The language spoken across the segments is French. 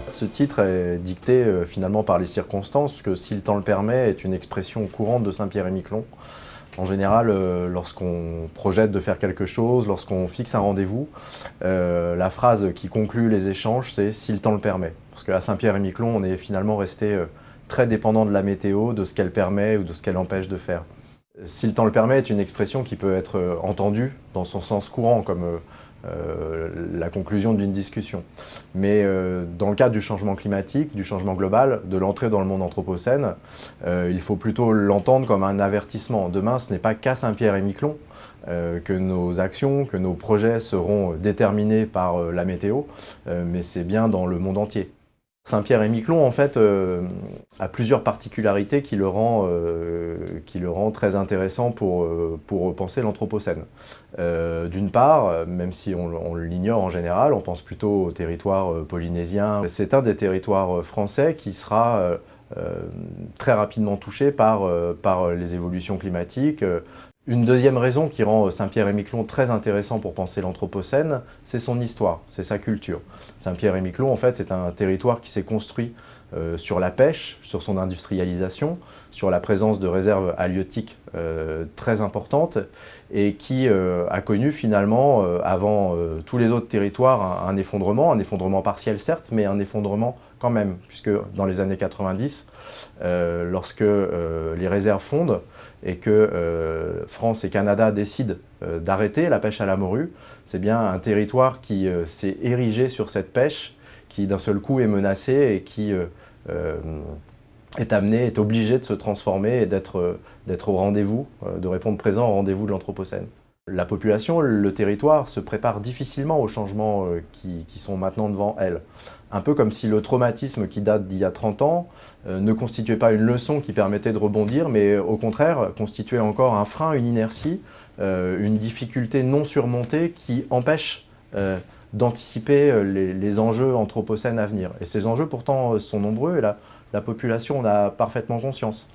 Ce titre est dicté finalement par les circonstances, que si le temps le permet est une expression courante de Saint-Pierre-et-Miquelon. En général, lorsqu'on projette de faire quelque chose, lorsqu'on fixe un rendez-vous, la phrase qui conclut les échanges, c'est « si le temps le permet ». Parce qu'à Saint-Pierre-et-Miquelon, on est finalement resté très dépendant de la météo, de ce qu'elle permet ou de ce qu'elle empêche de faire. Si le temps le permet est une expression qui peut être entendue dans son sens courant, comme la conclusion d'une discussion. Mais dans le cadre du changement climatique, du changement global, de l'entrée dans le monde anthropocène, il faut plutôt l'entendre comme un avertissement. Demain, ce n'est pas qu'à Saint-Pierre-et-Miquelon que nos actions, que nos projets seront déterminés par la météo, mais c'est bien dans le monde entier. Saint-Pierre-et-Miquelon, en fait, a plusieurs particularités qui le rend très intéressant pour penser l'Anthropocène. D'une part, même si on l'ignore en général, on pense plutôt au territoire polynésien. C'est un des territoires français qui sera très rapidement touché par les évolutions climatiques. Une deuxième raison qui rend Saint-Pierre-et-Miquelon très intéressant pour penser l'Anthropocène, c'est son histoire, c'est sa culture. Saint-Pierre-et-Miquelon, en fait, est un territoire qui s'est construit sur la pêche, sur son industrialisation, sur la présence de réserves halieutiques très importantes et qui a connu finalement, avant tous les autres territoires, un effondrement partiel certes, mais un effondrement quand même, puisque dans les années 90, lorsque les réserves fondent, et que France et Canada décident d'arrêter la pêche à la morue, c'est bien un territoire qui s'est érigé sur cette pêche, qui d'un seul coup est menacé et qui est obligé de se transformer et d'être au rendez-vous, de répondre présent au rendez-vous de l'Anthropocène. La population, le territoire, se prépare difficilement aux changements qui sont maintenant devant elle. Un peu comme si le traumatisme qui date d'il y a 30 ans ne constituait pas une leçon qui permettait de rebondir, mais au contraire constituait encore un frein, une inertie, une difficulté non surmontée qui empêche d'anticiper les enjeux anthropocènes à venir. Et ces enjeux pourtant sont nombreux et la population en a parfaitement conscience.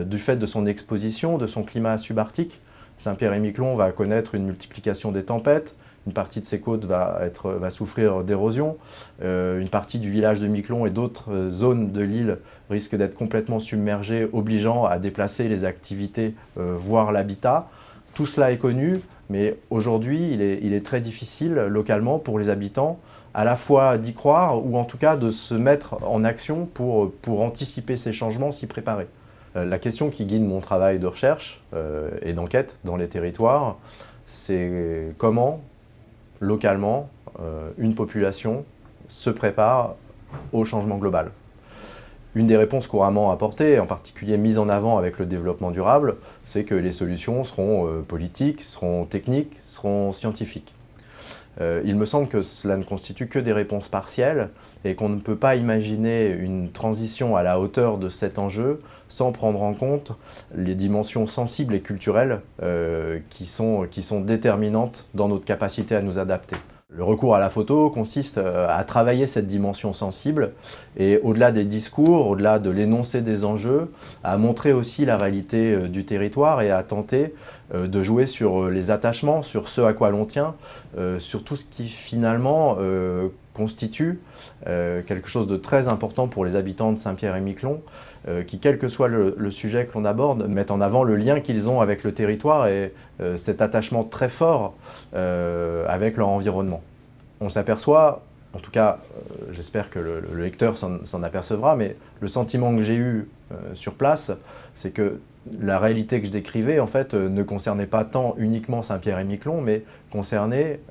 Du fait de son exposition, de son climat subarctique, Saint-Pierre-et-Miquelon va connaître une multiplication des tempêtes, une partie de ses côtes va souffrir d'érosion, une partie du village de Miquelon et d'autres zones de l'île risquent d'être complètement submergées, obligeant à déplacer les activités, voire l'habitat. Tout cela est connu, mais aujourd'hui il est très difficile localement pour les habitants à la fois d'y croire ou en tout cas de se mettre en action pour anticiper ces changements, s'y préparer. La question qui guide mon travail de recherche et d'enquête dans les territoires, c'est comment, localement, une population se prépare au changement global. Une des réponses couramment apportées, en particulier mise en avant avec le développement durable, c'est que les solutions seront politiques, seront techniques, seront scientifiques. Il me semble que cela ne constitue que des réponses partielles et qu'on ne peut pas imaginer une transition à la hauteur de cet enjeu sans prendre en compte les dimensions sensibles et culturelles qui sont déterminantes dans notre capacité à nous adapter. Le recours à la photo consiste à travailler cette dimension sensible et au-delà des discours, au-delà de l'énoncé des enjeux, à montrer aussi la réalité du territoire et à tenter de jouer sur les attachements, sur ce à quoi l'on tient, sur tout ce qui finalement constitue quelque chose de très important pour les habitants de Saint-Pierre-et-Miquelon, qui, quel que soit le sujet que l'on aborde, mettent en avant le lien qu'ils ont avec le territoire et cet attachement très fort avec leur environnement. On s'aperçoit, en tout cas j'espère que le lecteur s'en apercevra, mais le sentiment que j'ai eu sur place, c'est que la réalité que je décrivais en fait ne concernait pas tant uniquement Saint-Pierre-et-Miquelon, mais concernait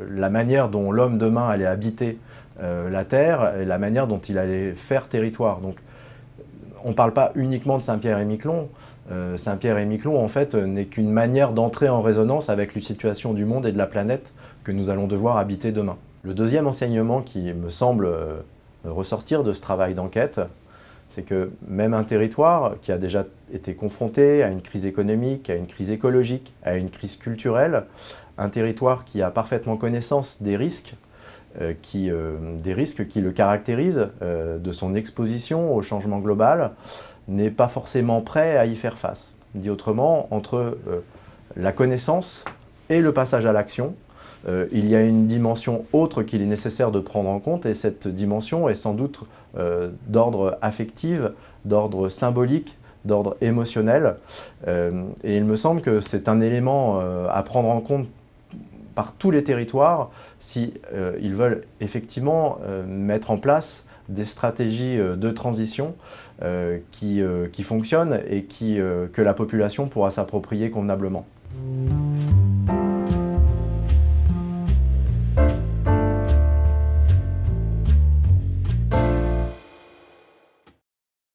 la manière dont l'homme demain allait habiter la terre et la manière dont il allait faire territoire. Donc, on ne parle pas uniquement de Saint-Pierre-et-Miquelon. Saint-Pierre-et-Miquelon, en fait, n'est qu'une manière d'entrer en résonance avec la situation du monde et de la planète que nous allons devoir habiter demain. Le deuxième enseignement qui me semble ressortir de ce travail d'enquête, c'est que même un territoire qui a déjà été confronté à une crise économique, à une crise écologique, à une crise culturelle, un territoire qui a parfaitement connaissance des risques qui le caractérisent, de son exposition au changement global, n'est pas forcément prêt à y faire face. Dit autrement, entre la connaissance et le passage à l'action, il y a une dimension autre qu'il est nécessaire de prendre en compte, et cette dimension est sans doute d'ordre affectif, d'ordre symbolique, d'ordre émotionnel. Et il me semble que c'est un élément à prendre en compte par tous les territoires si ils veulent effectivement mettre en place des stratégies de transition qui fonctionnent et que la population pourra s'approprier convenablement.